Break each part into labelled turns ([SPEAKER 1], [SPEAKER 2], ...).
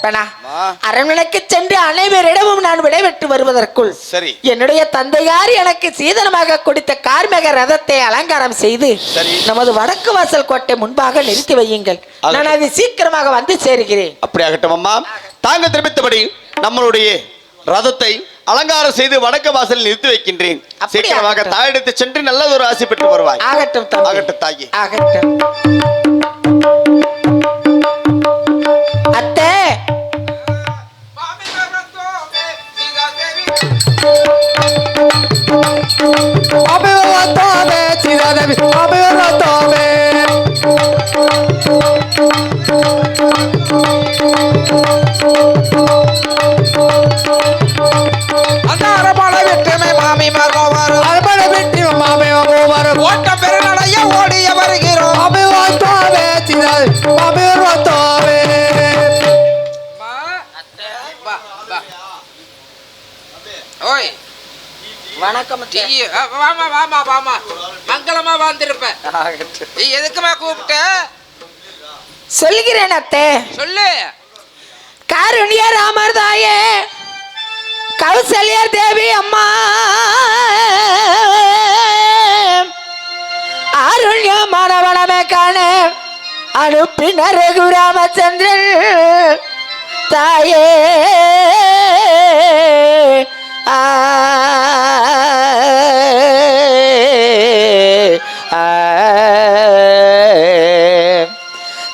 [SPEAKER 1] தர்ப்பணா, அரண்மனைக்கு சென்று அனைவரிடமும் நான் விடைபெற்று வருவதற்குள்
[SPEAKER 2] சரி,
[SPEAKER 1] என்னுடைய தந்தையார் எனக்கு சீதனமாக கொடுத்த கார்மேக ரதத்தை அலங்காரம் செய்து நமது வடக்கு வாசல் கோட்டை முன்பாக நிறுத்தி வையுங்கள். நான் அதை சீக்கிரமாக வந்து சேருகிறேன்.
[SPEAKER 2] அப்படியாகட்டும் அம்மா. தாங்கள் தெரிவித்தபடி நம்மளுடைய ரதத்தை அலங்காரம் செய்து வடக்கு வாசலில் நிறுத்தி வைக்கின்றேன். சீக்கிரமாக தாயிடத்தை சென்று நல்லதொரு ஆசை பெற்று வருவாய்.
[SPEAKER 1] ஆகட்டும்
[SPEAKER 2] ஆகட்டும் தாயே,
[SPEAKER 1] ஆகட்டும். அத்தை,
[SPEAKER 3] ஓடிய வருகிறோம்.
[SPEAKER 1] வணக்கம்.
[SPEAKER 3] மங்களமா வந்திருப்ப. எதுக்குமா கூப்பிட்ட?
[SPEAKER 1] சொல்கிறேன் அத்தை.
[SPEAKER 3] சொல்லு.
[SPEAKER 1] காருண்ய ராமர் தாயே, கௌசல்யா தேவி அம்மா, ஆருண்ய மாணவனமே காண அனுப்பின ரகுராமச்சந்திரன் தாயே,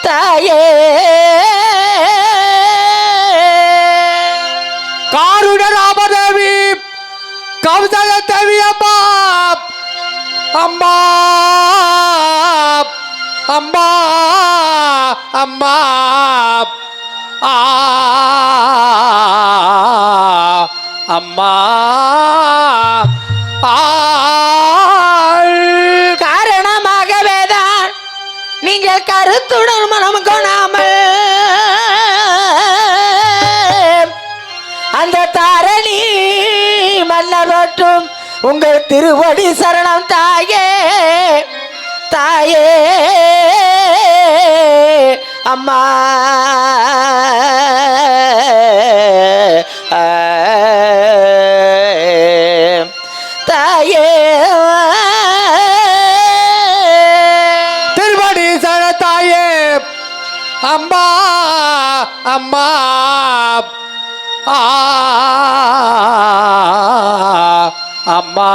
[SPEAKER 1] தாயே,
[SPEAKER 4] காருண்ய ராமதேவி, கௌசல்யா தேவி அம்மா, அம்மா அம்மா அம்மா அம்மா
[SPEAKER 1] காரணமாகவேதான் நீங்கள் கருத்துடன் மனம் கொணாமல் அந்த தாரணி மன்னரோட்டும் உங்கள் திருவடி சரணம் தாயே, தாயே, அம்மா, தாயே,
[SPEAKER 4] திருவடி சரண தாயே, அம்மா அம்மா அம்மா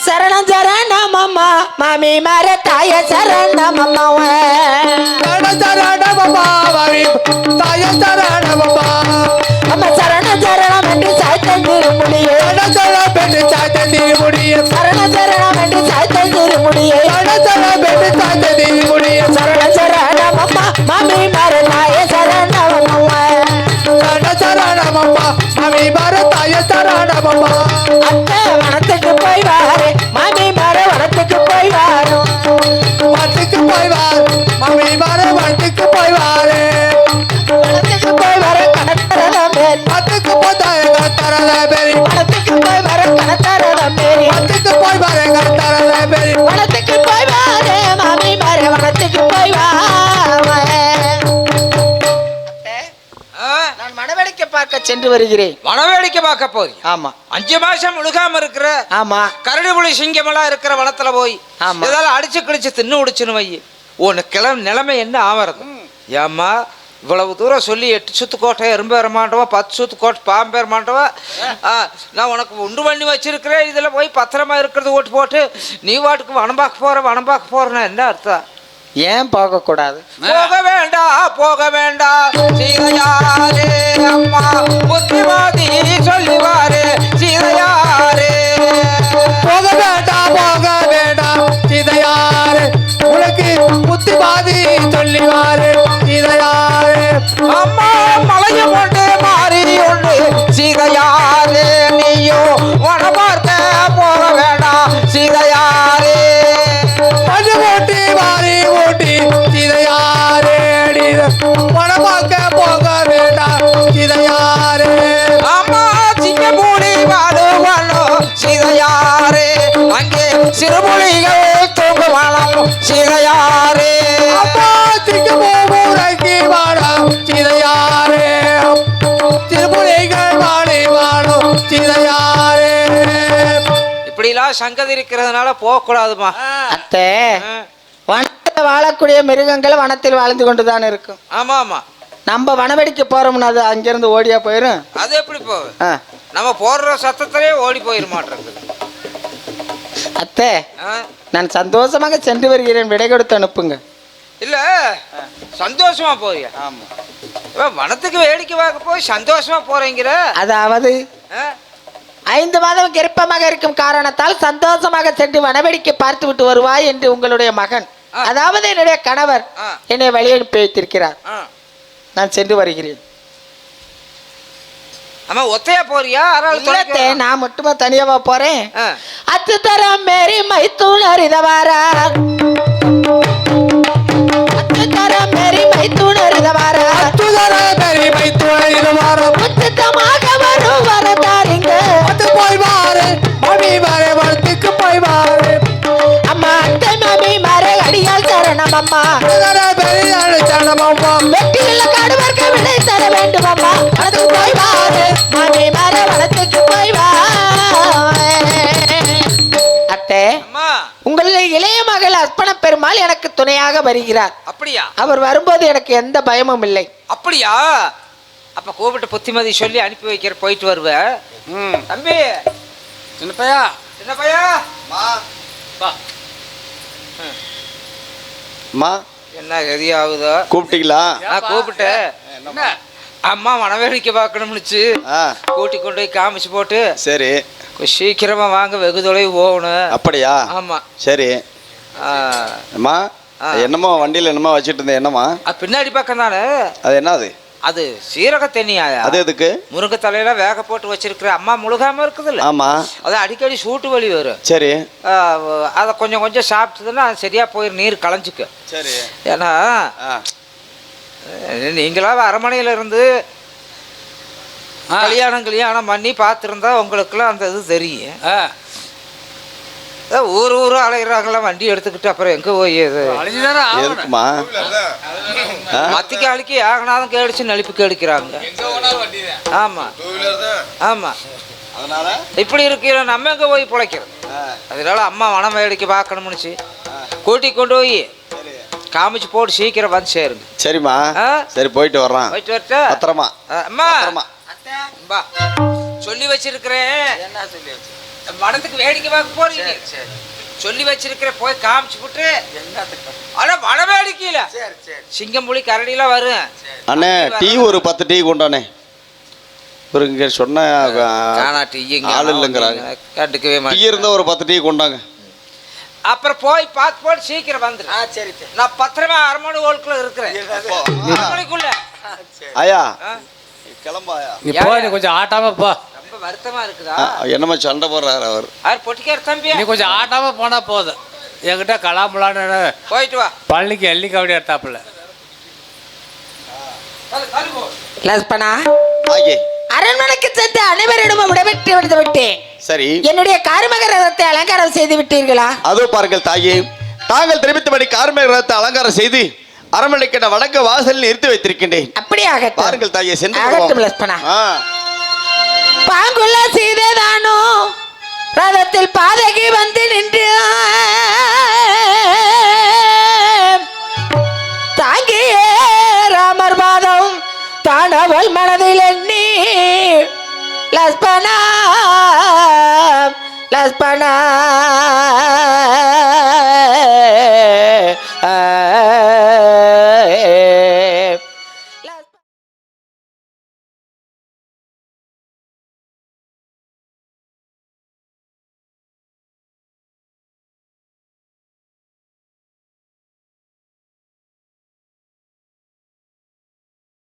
[SPEAKER 1] சரணம் சரணம் அம்மா, மாமி மர தாய சரணம் அம்மா,
[SPEAKER 4] சரணம் அம்மா, மாமி தாய சரணம் அம்மா,
[SPEAKER 1] அம்மா சரணம் சரணம் என்று சாய்த்தல் திருமுடியே,
[SPEAKER 4] சரணம் என்று சாய்த்தல் திருமுடியே,
[SPEAKER 1] சரணம் சரணம் என்று சாய்த்தல் திருமுடியே,
[SPEAKER 4] சரணம் என்று சாய்த்தல் திருமுடியே,
[SPEAKER 1] சரணம் சரணம் அம்மா, மாமி மர தாய சரணம் அம்மா,
[SPEAKER 4] சரணம் அம்மா, மாமி மர தாய சரணம் அம்மா.
[SPEAKER 1] அத்தை வனத்துக்கு போய் வாரு, மாமி மர வனத்துக்கு போய் வாரு,
[SPEAKER 4] வனத்துக்கு போய் வாரு, மாமி மர வனத்துக்கு போய் வாரு,
[SPEAKER 1] வனத்துக்கு போய் வர கணத்தரதம் மேல்,
[SPEAKER 4] வனத்துக்கு போய் தரல பேரி,
[SPEAKER 1] வனத்துக்கு போய் வர கணத்தரதம் மேல்,
[SPEAKER 4] வனத்துக்கு போய் வர தரல பேரி,
[SPEAKER 1] வனத்துக்கு போய் வாரு, மாமி மர வனத்துக்கு போய் வா. நான் மணவேடிக்கை பார்க்க சென்று வருகிறேன்.
[SPEAKER 3] வனவேடிக்கை பார்க்க போய்?
[SPEAKER 1] ஆமா.
[SPEAKER 3] 5 மாசம் முழுகாம இருக்கிற,
[SPEAKER 1] ஆமா,
[SPEAKER 3] கரடி புலி சிங்கமெல்லாம் இருக்கிற வனத்துல போய் இதெல்லாம் அடிச்சு கிழிச்சு தின்னு முடிச்சுன்னு வை, உனக்கு நிலைமை என்ன ஆவறது? ஏம்மா இவ்வளவு தூரம் சொல்லி 8 சுத்து கோட்டை எறும்பு ஏற மாட்டவா, 10 சுத்து கோட்டை பாம்பு ஏற மாட்டவா, நான் உனக்கு உண்டு பண்ணி வச்சிருக்கிறேன், இதுல போய் பத்திரமா இருக்கிறது ஓட்டு போட்டு நீ வாட்டுக்கு வனம் பார்க்க போறேன்னா என்ன அர்த்தம்?
[SPEAKER 1] ஏன் போக கூடாது?
[SPEAKER 3] போக வேண்டாம் சீதையாரே, அம்மா புத்திவாதி சொல்லுவாரே சீதையாரே,
[SPEAKER 4] போக வேண்டாம் சீதையாரே, உனக்கு புத்திவாதி சொல்லிவாரே சீதையாரே,
[SPEAKER 3] அம்மா மலையை கொண்டு மாறி ஒன்று சீதையாரே, நீயோ வன பார்க்க போக வேண்டாம் சீதையாரே,
[SPEAKER 4] மண்ணு ஓட்டி மாறி ஓட்டி சீதையாரே, வன பார்க்க போக வேண்டாம் சீதையாரே,
[SPEAKER 3] அம்மா சிங்கமூடி வாழும் சீதையாரே, அங்கே சிறுமொழிகள் தூங்குவாளோ சீதையாரே
[SPEAKER 4] அம்மா சிங்கமூரைக்கு வாழும் சீதையாரே திருமுறைகள் வாழி வாழும் சீதையாரே
[SPEAKER 3] இப்படிலாம் சங்கதி இருக்கிறதுனால போகக்கூடாதுமா.
[SPEAKER 1] அத்தை, வனத்தில் வாழக்கூடிய மிருகங்கள் வனத்தில் வாழ்ந்து கொண்டுதான் இருக்கும்.
[SPEAKER 3] ஆமா ஆமா.
[SPEAKER 1] நம்ம வனவெடிக்க போறோம்னா அது அங்கிருந்து ஓடியா போயிரும்.
[SPEAKER 3] அது எப்படி போகும்?
[SPEAKER 1] ஆ.
[SPEAKER 3] நம்ம போடுற சத்தத்திலே ஓடி போயிட மாட்டேங்குது.
[SPEAKER 1] அத்தை, நான் சந்தோஷமாக சென்று வருகிறேன், விடை கொடுத்து அனுப்புங்க.
[SPEAKER 3] இல்ல சந்தோஷமா போறியா?
[SPEAKER 2] ஆமா.
[SPEAKER 3] வனத்துக்கு வேடிக்கை பார்க்க போய் சந்தோஷமா போறீங்கிற.
[SPEAKER 1] அதாவது 5 மாதம் கர்ப்பமாக இருக்கும் காரணத்தால் சந்தோஷமாக சென்று வனவேடிக்கை பார்த்து விட்டு வருவாய் என்று உங்களுடைய மகன், அதாவது என்னுடைய கணவர், என்னை வழி அனுப்பி வைத்திருக்கிறார். நான் சென்று வருகிறேன்.
[SPEAKER 3] அம்மா ஒத்தையா போறியா?
[SPEAKER 1] நான் மட்டுமா தனியாவா போறேன்? அத்து தரம் மேரி மைத்தூணர் இதவாரா, அத்து தரம் மேரி மைத்தூணர் இதவாரா, உச்சிதமாக வரும் வரதாரிங்க
[SPEAKER 4] அது போய் வாரு மம்மி வாரே வளத்துக்கு போய் வாரு
[SPEAKER 1] அம்மா அத்தை மாமி மாரே அடியால் சரணம் அம்மா
[SPEAKER 4] பெரியாள் சரணமம்மா
[SPEAKER 1] வெட்டியுள்ள காடுவர்க்க விடை தர வேண்டும் அம்மா அது போய் வாரு மாமி மாரே வளத்துக்கு போய் வா. அத்தை, உங்களுடைய இளைய மகள் அர்ப்பண பெருமாள் எனக்கு துணையாக வருகிறார்.
[SPEAKER 3] அப்படியா?
[SPEAKER 1] அவர் வரும்போது எனக்கு எந்த பயமும் இல்லை.
[SPEAKER 3] அப்படியா? அப்ப கூப்பிட்டு புத்திமதி சொல்லி அனுப்பி வைக்கிற, போயிட்டு வருவ. தம்பி
[SPEAKER 4] சின்ன பையா
[SPEAKER 3] என்ன பையா
[SPEAKER 2] அம்மா
[SPEAKER 3] என்ன கதி ஆகுதோ?
[SPEAKER 2] கூப்பிட்டீங்களா?
[SPEAKER 3] நான் கூப்பிட்டேன். அம்மா வனவேடிக்கை பார்க்கணும்னுச்சு, கூட்டி கொண்டு போய் காமிச்சு போட்டு
[SPEAKER 2] சரி
[SPEAKER 3] சீக்கிரமா வாங்க, வெகு தொலைவு போகணும்.
[SPEAKER 2] அப்படியா?
[SPEAKER 3] ஆமா.
[SPEAKER 2] சரி அம்மா, என்னம்மா வண்டியில என்னம்மா வச்சுட்டு இருந்தேன்? என்னம்மா
[SPEAKER 3] பின்னாடி பக்கம் தானே.
[SPEAKER 2] அது என்னது?
[SPEAKER 3] அது சீரக தண்ணியா?
[SPEAKER 2] அது எதுக்கு?
[SPEAKER 3] முருங்கை தலையில வேக போட்டு வச்சிருக்கிற அம்மா முழுகாம இருக்குதுல்ல.
[SPEAKER 2] ஆமா.
[SPEAKER 3] அது அடிக்கடி சூட்டு வலி வரும்.
[SPEAKER 2] சரி.
[SPEAKER 3] அதை கொஞ்சம் கொஞ்சம் சாப்பிட்டதுன்னா சரியா போயிரு, நீர் களைஞ்சுக்க.
[SPEAKER 2] சரி.
[SPEAKER 3] ஏன்னா நீங்களா அரமனையில இருந்து கல்யாணம் பண்ணி பார்த்துருந்தா உங்களுக்குலாம் அந்த இது தெரியும். ஊர் ஊர் அலைகிறாங்களா வண்டி எடுத்துக்கிட்டு, அப்புறம் எங்க போய்
[SPEAKER 2] எதுக்குமா?
[SPEAKER 3] மத்திக்கு அழுக்கி ஆகனாலும் கேடிச்சு நலிப்பு கேடிக்கிறாங்க. ஆமா ஆமா. இப்படி இருக்கிற நம்ம எங்க போய் பிழைக்கிறோம்? அதனால அம்மா வனம் வேடிக்கை பார்க்கணும்னுச்சு, கூட்டி கொண்டு போய் காமிச்சு போட்டு சீக்கிரம் வந்து சேருங்க.
[SPEAKER 2] சரிம்மா. சரி, போயிட்டு வர்றான்.
[SPEAKER 3] போயிட்டு வரட்டா?
[SPEAKER 2] பத்திரமா.
[SPEAKER 3] அம்மா சொல்லி வச்சிருக்கிறேன். என்ன சொல்லி வச்சு? வனத்துக்கு வேடிக்கை பார்க்க போறீங்க. சொல்லி வச்சிருக்கிற, போய் காமிச்சு விட்டு. ஆனா வன வேடிக்கையில சிங்கம் புலி கரடிலாம் வரும்.
[SPEAKER 2] அண்ணே, டீ ஒரு 10 டீ கொண்டானே. ஒரு இங்க சொன்ன ஆள் இல்லைங்கிறாங்க.
[SPEAKER 3] கண்டுக்கவே மாட்டேன்.
[SPEAKER 2] டீ இருந்தா ஒரு 10 டீ கொண்டாங்க.
[SPEAKER 3] அப்புறம் போய் பார்த்து போட்டு சீக்கிரம் வந்துரு. சரி, நான் பத்திரமா அரமணி ஓல்குள்ள இருக்கிறேன். அரமணிக்குள்ள
[SPEAKER 2] ஆயா கிளம்பாயா?
[SPEAKER 4] நீ போய் கொஞ்சம் ஆட்டாம போ.
[SPEAKER 3] ரொம்ப வருத்தமா இருக்குதா?
[SPEAKER 2] என்னமா சண்டை போடுறாரு அவர்?
[SPEAKER 3] அவர் பொட்டிக்கார தம்பி.
[SPEAKER 4] நீ கொஞ்சம் ஆட்டாம போனா போதும். என்கிட்ட கலாம்பலான்னு
[SPEAKER 3] போயிட்டு வா.
[SPEAKER 4] பழனிக்கு எள்ளி கவடி எடுத்தாப்புல.
[SPEAKER 1] லஸ்பனா,
[SPEAKER 2] ஆயே
[SPEAKER 1] அரண்மனைக்கு சென்று அனைவரிடமும் விடைபெற்று விடுத்து விட்டேன்.
[SPEAKER 2] சரி.
[SPEAKER 1] என்னுடைய கார்மக ரதத்தை அலங்காரம் செய்து விட்டீர்களா?
[SPEAKER 2] அதோ பாருங்கள் தாயே, தாங்கள் தெரிவித்தபடி கார்மேக ரதத்தை அலங்காரம் செய்து அரண்மனைக்கு வடக்கு வாசலில் நிறுத்தி வைத்திருக்கின்றேன்.
[SPEAKER 1] அப்படியாக
[SPEAKER 2] பாருங்கள் தாயே, சென்று
[SPEAKER 1] ஆகட்டும் லஸ்பனா. பாங்குள்ள சீதைதானோ ரதத்தில் பாதகி வந்து நின்று தாங்கியே ராமர் பாதம் தானவள் மனதில் எண்ணி லஸ்பனா லஸ்பனா